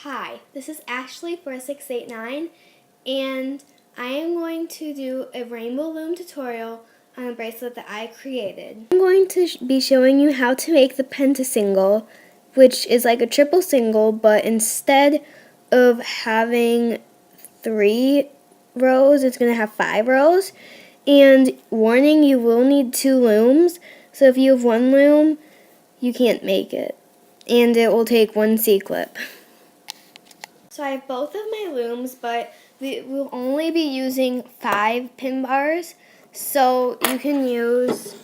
Hi, this is Ashley 4689 and I am going to do a rainbow loom tutorial on a bracelet that I created. I'm going to be showing you how to make the penta-single, which is like a triple single, but instead of having 3 rows, it's going to have 5 rows. And warning, you will need 2 looms, so if you have 1 loom, you can't make it. And it will take 1 C-clip. So I have both of my looms, but we will only be using 5 pin bars. So you can use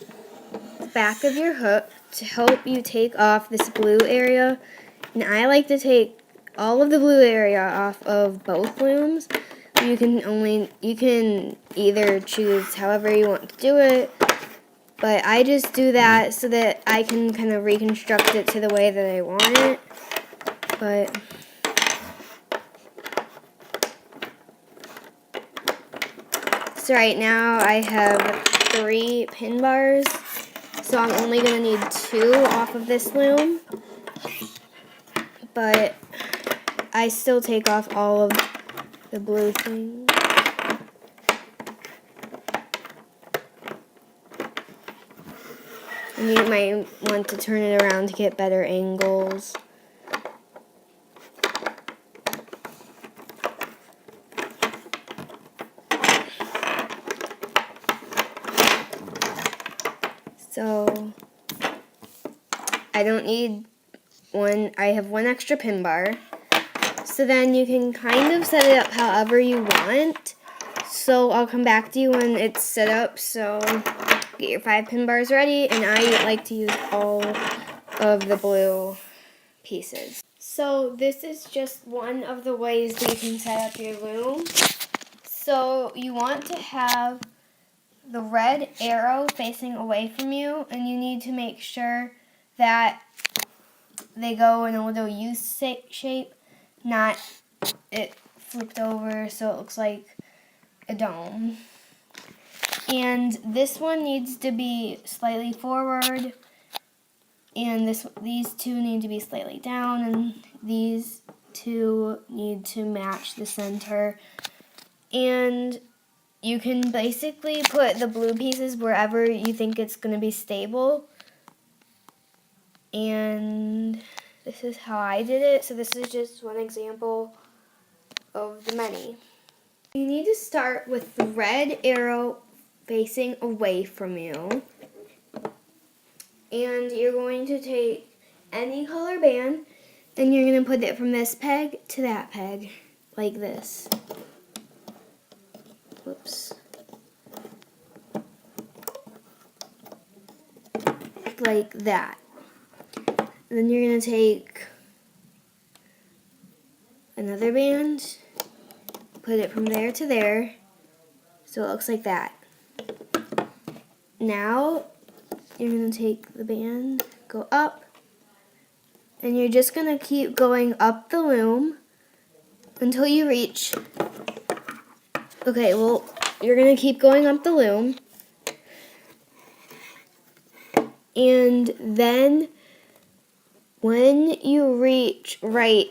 the back of your hook to help you take off this blue area. And I like to take all of the blue area off of both looms. You can either choose however you want to do it, but I just do that so that I can kind of reconstruct it to the way that I want it. So right now I have 3 pin bars, so I'm only going to need 2 off of this loom, but I still take off all of the blue things. And you might want to turn it around to get better angles. So I don't need one, I have 1 extra pin bar. So then you can kind of set it up however you want. So I'll come back to you when it's set up. So get your 5 pin bars ready, and I like to use all of the blue pieces. So this is just one of the ways that you can set up your loom. So you want to have the red arrow facing away from you, and you need to make sure that they go in a little U shape, not it flipped over so it looks like a dome. And this one needs to be slightly forward, and these 2 need to be slightly down, and these 2 need to match the center. And you can basically put the blue pieces wherever you think it's going to be stable. And this is how I did it. So this is just one example of the many. You need to start with the red arrow facing away from you. And you're going to take any color band and you're going to put it from this peg to that peg, like this. Whoops. Like that. And then you're going to take another band, put it from there to there, so it looks like that. Now, you're going to take the band, go up, and you're just going to keep going up the loom until you reach, you're going to keep going up the loom, and then when you reach right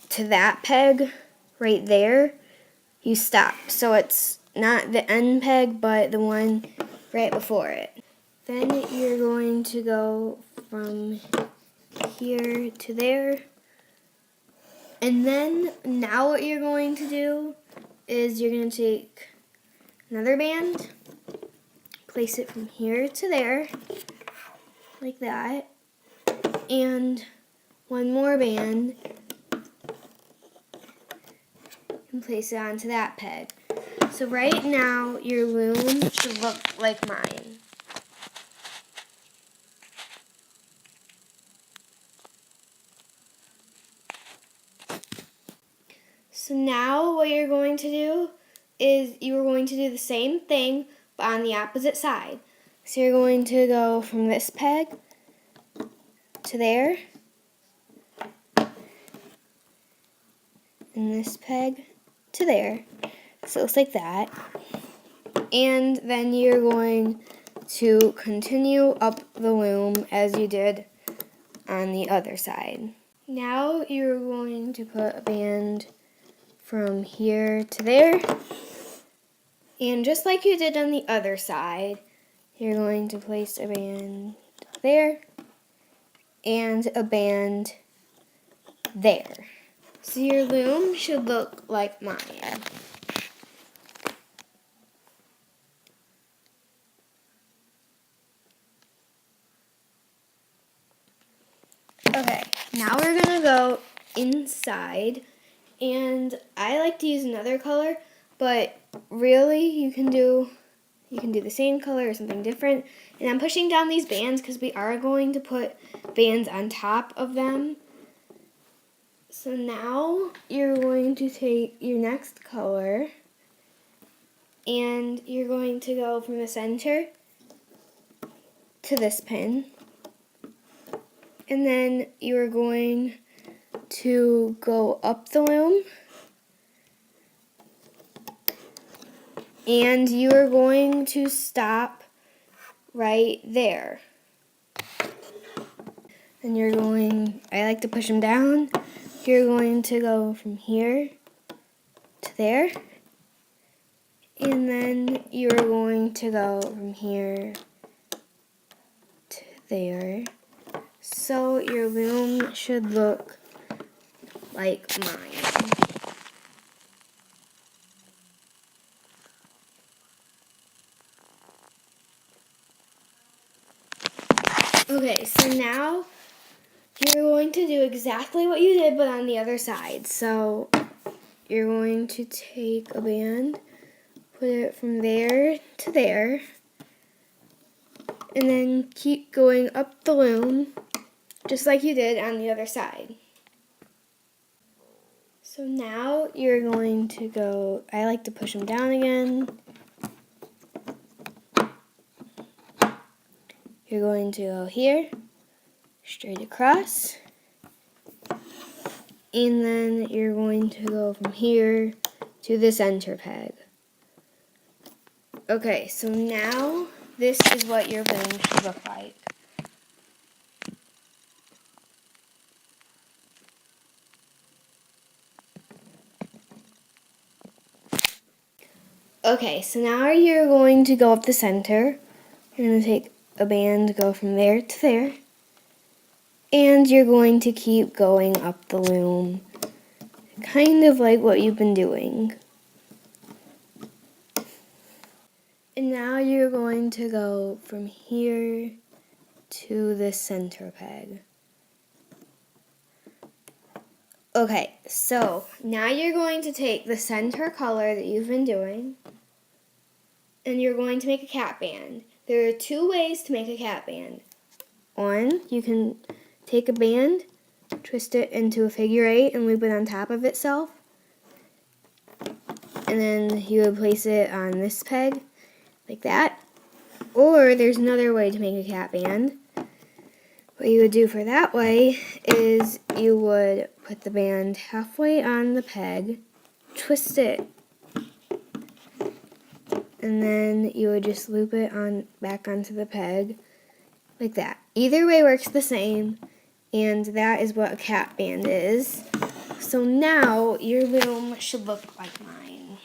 to that peg right there, you stop. So it's not the end peg, but the one right before it. Then you're going to go from here to there. And then now what you're going to do is you're going to take another band, place it from here to there, like that, and one more band, and place it onto that peg. So right now, your loom should look like mine. So now what you're going to do is you're going to do the same thing, but on the opposite side. So you're going to go from this peg to there, and this peg to there. So it looks like that. And then you're going to continue up the loom as you did on the other side. Now you're going to put a band from here to there. And just like you did on the other side, you're going to place a band there and a band there. So your loom should look like mine. Okay, now we're gonna go inside, and I like to use another color, but really you can do the same color or something different. And I'm pushing down these bands because we are going to put bands on top of them. So now you're going to take your next color and you're going to go from the center to this pin. And then you're going to go up the loom. And you are going to stop right there. And you're going, I like to push them down. You're going to go from here to there. And then you're going to go from here to there. So your loom should look like mine. Okay, so now you're going to do exactly what you did, but on the other side. So you're going to take a band, put it from there to there, and then keep going up the loom, just like you did on the other side. So now you're going to go, I like to push them down again. You're going to go here, straight across, and then you're going to go from here to the center peg. Okay, so now this is what your loom should look like. Okay, so now you're going to go up the center. You're going to take a band, go from there to there. And you're going to keep going up the loom, kind of like what you've been doing. And now you're going to go from here to the center peg. Okay, so now you're going to take the center color that you've been doing, and you're going to make a cap band. There are two ways to make a cap band. One, you can take a band, twist it into a figure 8 and loop it on top of itself. And then you would place it on this peg, like that. Or there's another way to make a cap band. What you would do for that way is you would put the band halfway on the peg, twist it, and then you would just loop it back onto the peg, like that. Either way works the same, and that is what a cap band is. So now your loom should look like mine.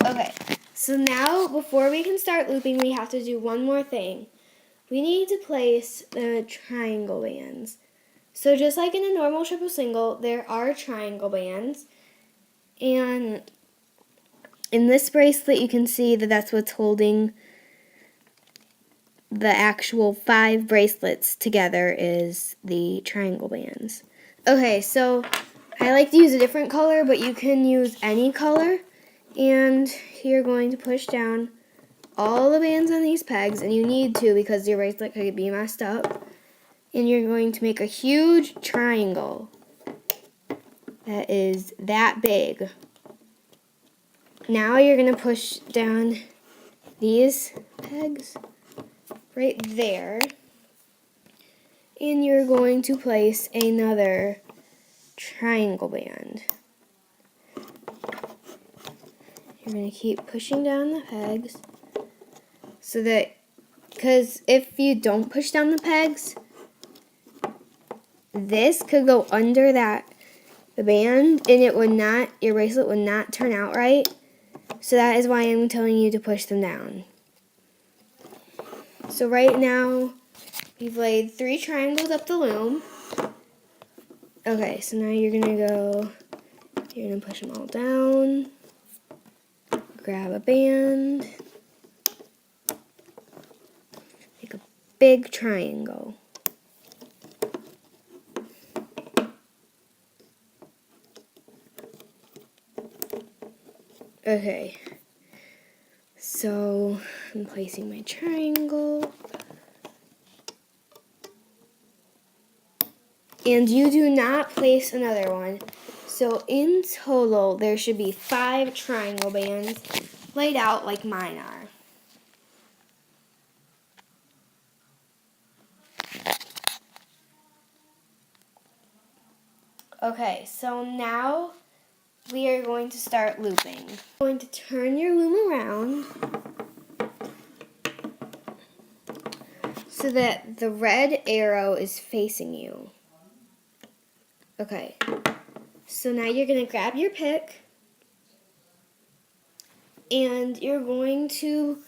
Okay, so now before we can start looping, we have to do one more thing. We need to place the triangle bands. So just like in a normal triple single, there are triangle bands. And in this bracelet, you can see that that's what's holding the actual 5 bracelets together is the triangle bands. Okay, so I like to use a different color, but you can use any color. And you're going to push down all the bands on these pegs, and you need to because your bracelet could be messed up. And you're going to make a huge triangle that is that big. Now you're going to push down these pegs right there. And you're going to place another triangle band. You're going to keep pushing down the pegs so that because if you don't push down the pegs, this could go under the band, and it would not, your bracelet would not turn out right. So that is why I'm telling you to push them down. So right now, we've laid 3 triangles up the loom. Okay, so now you're gonna push them all down, grab a band, make a big triangle. Okay, so I'm placing my triangle. And you do not place another one. So in total, there should be 5 triangle bands laid out like mine are. Okay, so now we are going to start looping. You're going to turn your loom around so that the red arrow is facing you. Okay, so now you're going to grab your pick and you're going to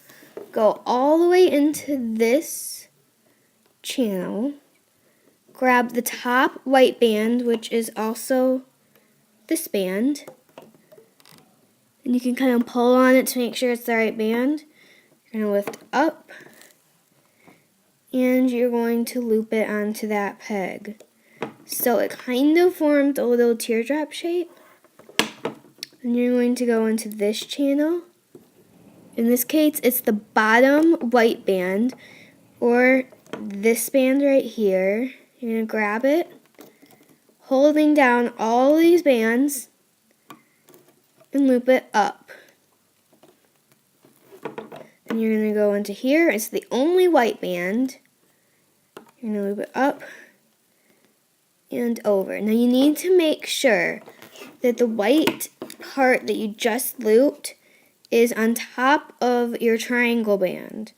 go all the way into this channel. Grab the top white band, which is also this band, and you can kind of pull on it to make sure it's the right band. You're going to lift up, and you're going to loop it onto that peg. So it kind of formed a little teardrop shape. And you're going to go into this channel. In this case, it's the bottom white band, or this band right here. You're going to grab it, holding down all these bands, and loop it up. And you're going to go into here. It's the only white band. You're going to loop it up and over. Now you need to make sure that the white part that you just looped is on top of your triangle band.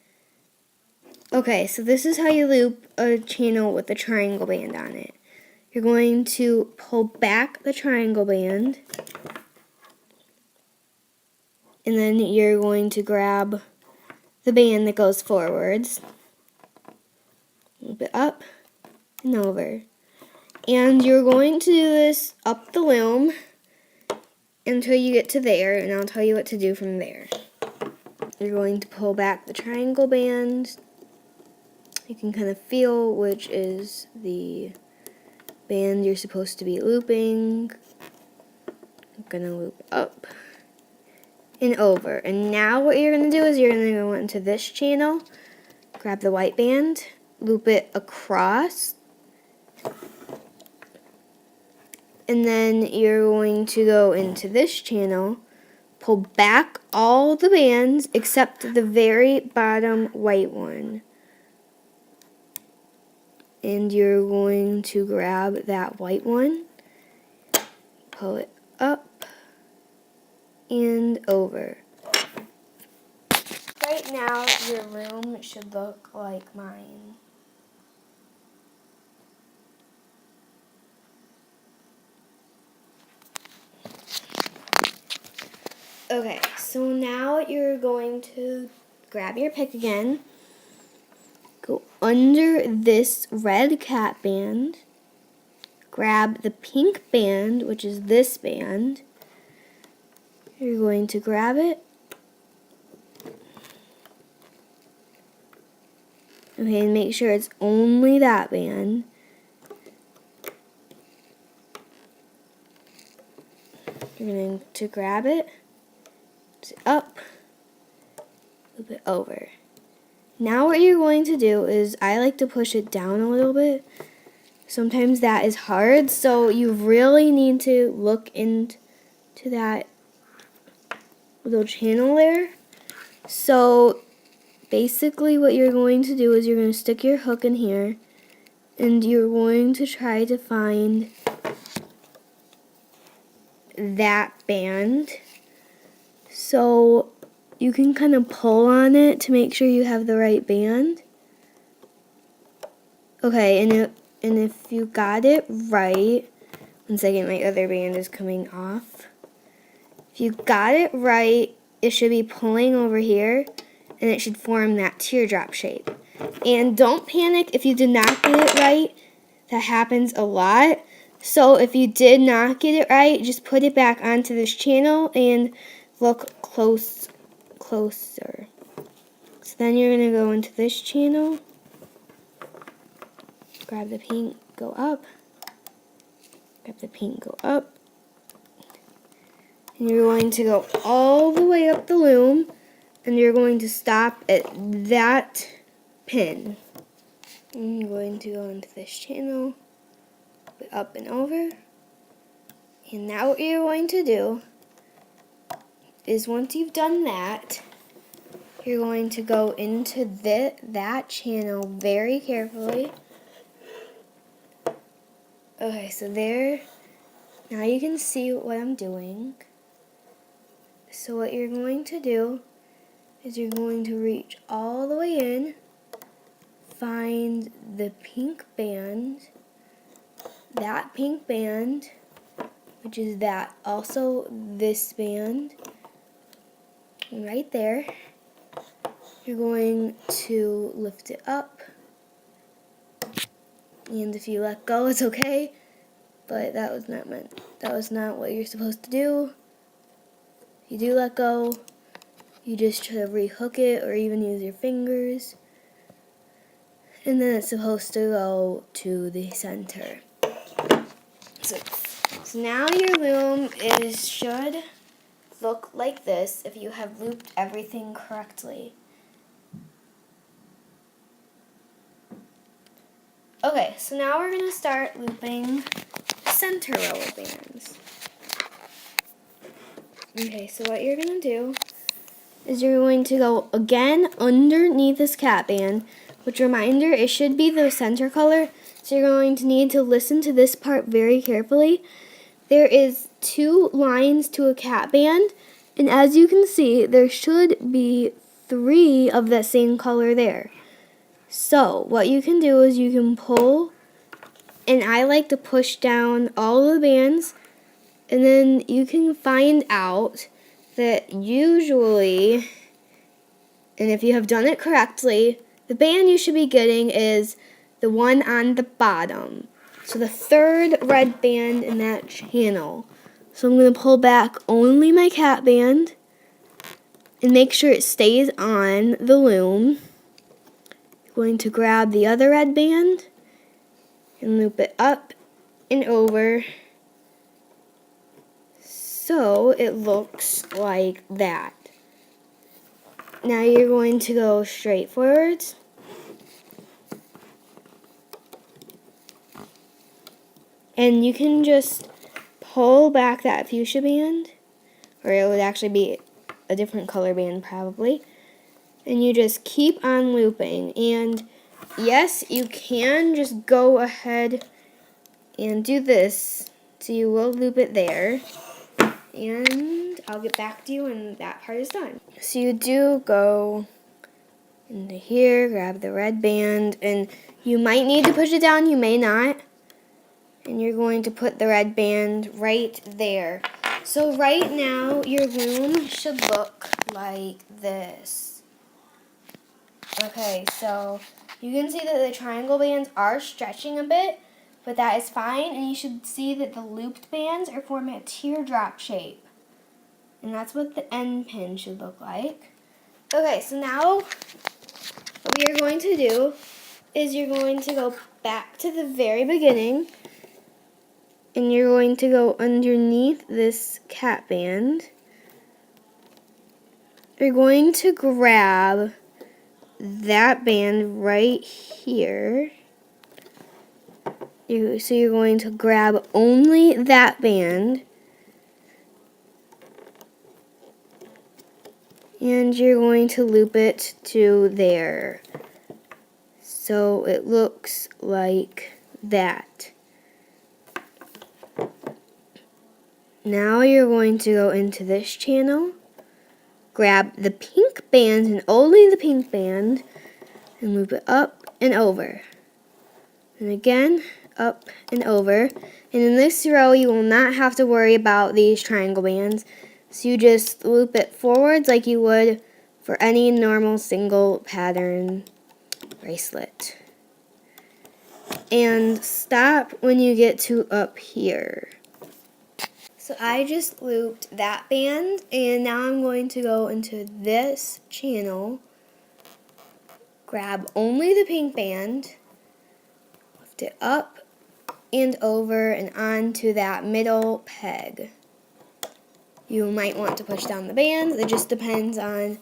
Okay, so this is how you loop a channel with a triangle band on it. You're going to pull back the triangle band, and then you're going to grab the band that goes forwards, loop it up and over. And you're going to do this up the loom until you get to there, and I'll tell you what to do from there. You're going to pull back the triangle band. You can kind of feel which is the band you're supposed to be looping. I'm going to loop up and over. And now what you're going to do is you're going to go into this channel, grab the white band, loop it across, and then you're going to go into this channel, pull back all the bands except the very bottom white one. And you're going to grab that white one, pull it up and over. Right now, your loom should look like mine. Okay, so now you're going to grab your pick again, go under this red cat band, grab the pink band, which is this band. You're going to grab it. Okay, and make sure it's only that band. You're going to grab it, up, loop it over. Now what you're going to do is, I like to push it down a little bit. Sometimes that is hard, so you really need to look into that little channel there. So basically what you're going to do is you're going to stick your hook in here, and you're going to try to find that band. So you can kind of pull on it to make sure you have the right band. Okay, and if you got it right, 1 second, my other band is coming off. If you got it right, it should be pulling over here, and it should form that teardrop shape. And don't panic if you did not get it right. That happens a lot. So if you did not get it right, just put it back onto this channel and look closer. So then you're going to go into this channel, grab the pink, go up, grab the pink, go up, and you're going to go all the way up the loom, and you're going to stop at that pin. And you're going to go into this channel, up and over, and now what you're going to do is once you've done that, you're going to go into that channel very carefully. Okay, so there, now you can see what I'm doing. So what you're going to do is you're going to reach all the way in, find the pink band, that pink band, which is that, also this band, right there. You're going to lift it up, and if you let go, it's okay, but that was not what you're supposed to do. If you do let go, you just try to rehook it or even use your fingers, and then it's supposed to go to the center. So now your loom should look like this if you have looped everything correctly. Okay, so now we're going to start looping the center row of bands. Okay, so what you're going to do is you're going to go again underneath this cap band, which, reminder, it should be the center color, so you're going to need to listen to this part very carefully. There is 2 lines to a cap band, and as you can see, there should be 3 of that same color there. So what you can do is you can pull, and I like to push down all the bands, and then you can find out that usually, and if you have done it correctly, the band you should be getting is the one on the bottom. So the 3rd red band in that channel. So I'm going to pull back only my cap band and make sure it stays on the loom. Going to grab the other red band and loop it up and over so it looks like that. Now you're going to go straight forwards, and you can just pull back that fuchsia band, or it would actually be a different color band probably, and you just keep on looping. And yes, you can just go ahead and do this, so you will loop it there, and I'll get back to you when that part is done. So you do go into here, grab the red band, and you might need to push it down, you may not, and you're going to put the red band right there. So right now your loom should look like this. Okay, so you can see that the triangle bands are stretching a bit, but that is fine, and you should see that the looped bands are forming a teardrop shape. And that's what the end pin should look like. Okay, so now what we are going to do is you're going to go back to the very beginning, and you're going to go underneath this cap band. You're going to grab that band right here. So you're going to grab only that band, and you're going to loop it to there. So it looks like that. Now you're going to go into this channel, grab the pink band and only the pink band and loop it up and over. And again, up and over. And in this row, you will not have to worry about these triangle bands. So you just loop it forwards like you would for any normal single pattern bracelet. And stop when you get to up here. So I just looped that band, and now I'm going to go into this channel, grab only the pink band, lift it up and over and onto that middle peg. You might want to push down the bands. It just depends on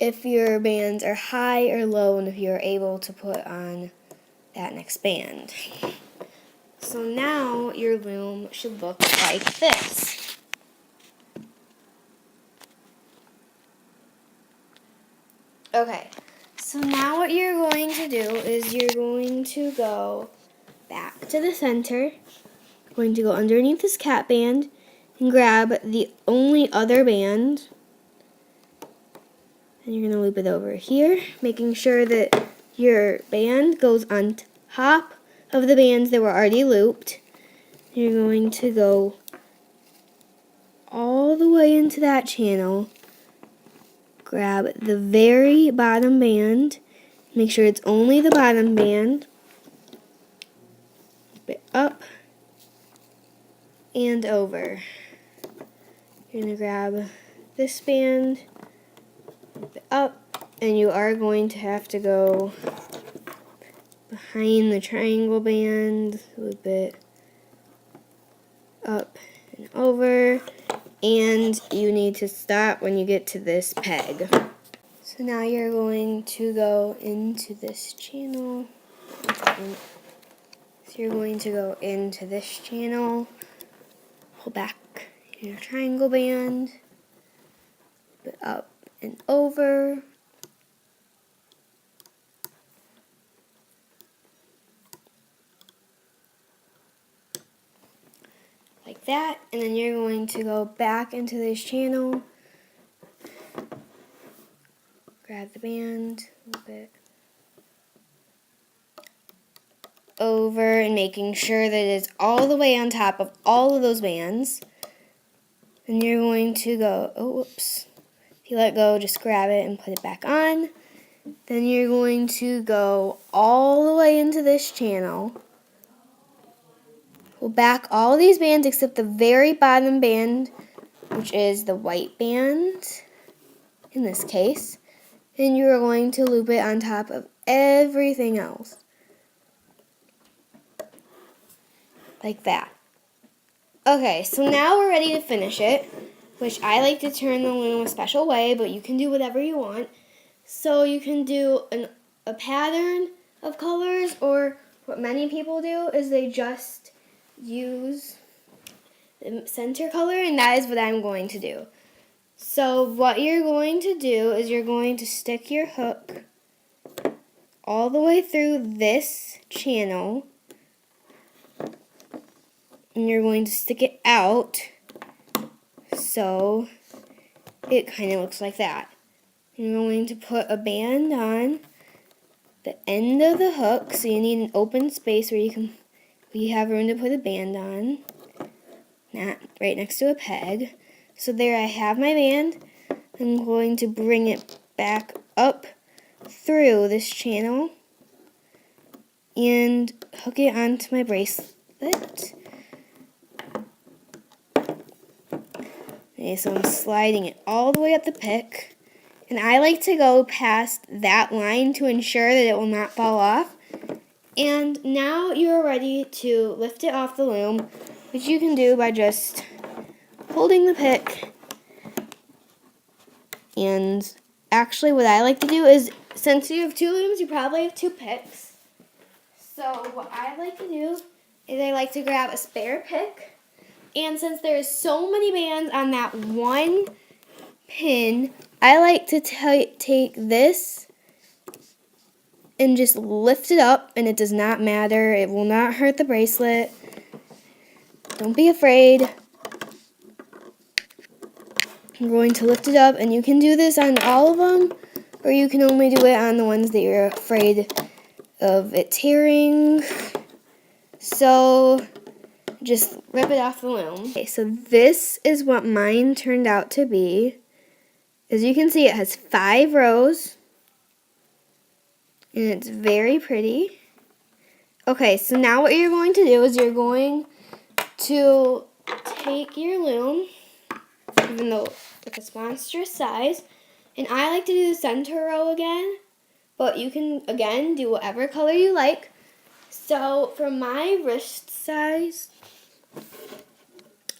if your bands are high or low and if you're able to put on that next band. So now your loom should look like this. Okay, so now what you're going to do is you're going to go back to the center, going to go underneath this cat band and grab the only other band, and you're going to loop it over here, making sure that your band goes on top of the bands that were already looped. You're going to go all the way into that channel, grab the very bottom band, make sure it's only the bottom band, loop it up and over. You're going to grab this band, loop it up, and you are going to have to go behind the triangle band, loop it up and over, and you need to stop when you get to this peg. So now you're going to go into this channel. So you're going to go into this channel, pull back your triangle band, loop it up and over, like that, and then you're going to go back into this channel, grab the band, loop it over, and making sure that it's all the way on top of all of those bands. And you're going to go, oh, whoops. If you let go, just grab it and put it back on. Then you're going to go all the way into this channel. Pull back all these bands except the very bottom band, which is the white band in this case. And you are going to loop it on top of everything else. Like that. Okay, so now we're ready to finish it, which I like to turn the loom a special way, but you can do whatever you want. So you can do a pattern of colors, or what many people do is they just use the center color, and that is what I'm going to do. So what you're going to do is you're going to stick your hook all the way through this channel, and you're going to stick it out so it kind of looks like that. You're going to put a band on the end of the hook, so you need an open space where you have room to put a band on, not right next to a peg. So there I have my band. I'm going to bring it back up through this channel and hook it onto my bracelet. Okay, so I'm sliding it all the way up the pick, and I like to go past that line to ensure that it will not fall off. And now you're ready to lift it off the loom, which you can do by just holding the pick. And actually what I like to do is, since you have two looms, you probably have two picks. So what I like to do is I like to grab a spare pick. And since there's so many bands on that one pin, I like to take this and just lift it up, and it does not matter. It will not hurt the bracelet. Don't be afraid. I'm going to lift it up, and you can do this on all of them, or you can only do it on the ones that you're afraid of it tearing. So just rip it off the loom. Okay, so this is what mine turned out to be. As you can see, it has 5 rows, and it's very pretty. Okay, so now what you're going to do is you're going to take your loom, even though it's a monstrous size, and I like to do the center row again, but you can, again, do whatever color you like. So for my wrist size,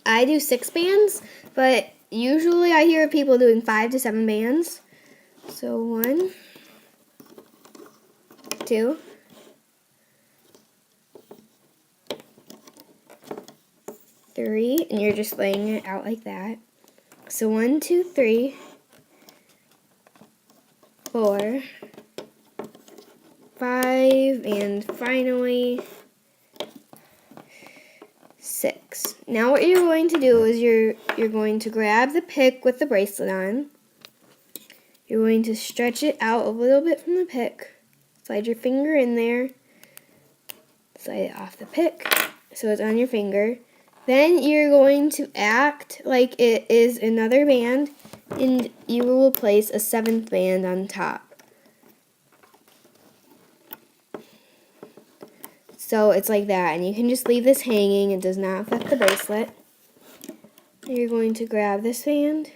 I do 6 bands, but usually I hear people doing 5 to 7 bands. So 1, 2, 3, and you're just laying it out like that. So 1, 2, 3, 4, 5, and finally 6. Now what you're going to do is you're going to grab the pick with the bracelet on. You're going to stretch it out a little bit from the pick. Slide your finger in there. Slide it off the pick so it's on your finger. Then you're going to act like it is another band, and you will place a 7th band on top. So it's like that, and you can just leave this hanging. It does not affect the bracelet. You're going to grab this band,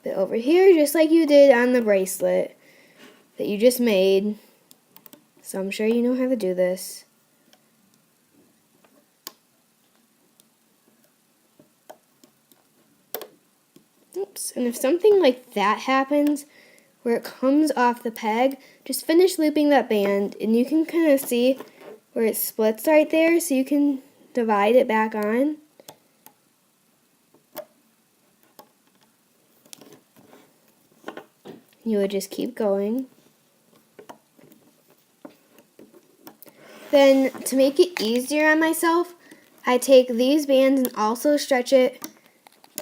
put it over here just like you did on the bracelet that you just made. So I'm sure you know how to do this. Oops, and if something like that happens, where it comes off the peg, just finish looping that band, and you can kind of see where it splits right there, so you can divide it back on. You would just keep going. Then, to make it easier on myself, I take these bands and also stretch it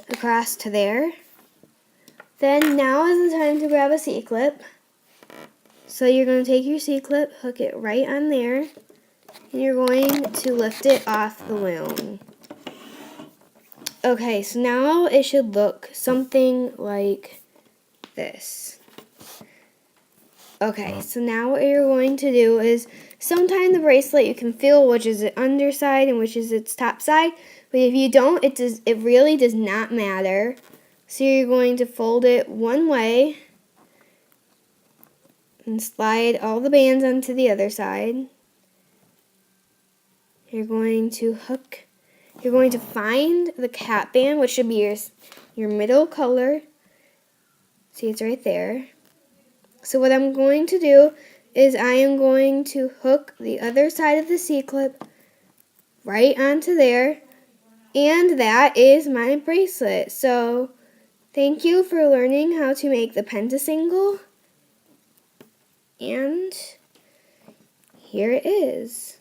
across to there. Then now is the time to grab a C-clip. So you're going to take your C-clip, hook it right on there, and you're going to lift it off the loom. Okay, so now it should look something like this. Okay, so now what you're going to do is, sometimes the bracelet you can feel which is the underside and which is its top side, but if you don't, it really does not matter. So you're going to fold it one way and slide all the bands onto the other side. You're going to find the cap band, which should be your middle color. See, it's right there. So what I'm going to do is I am going to hook the other side of the C-clip right onto there, and that is my bracelet. So thank you for learning how to make the penta-single, and here it is.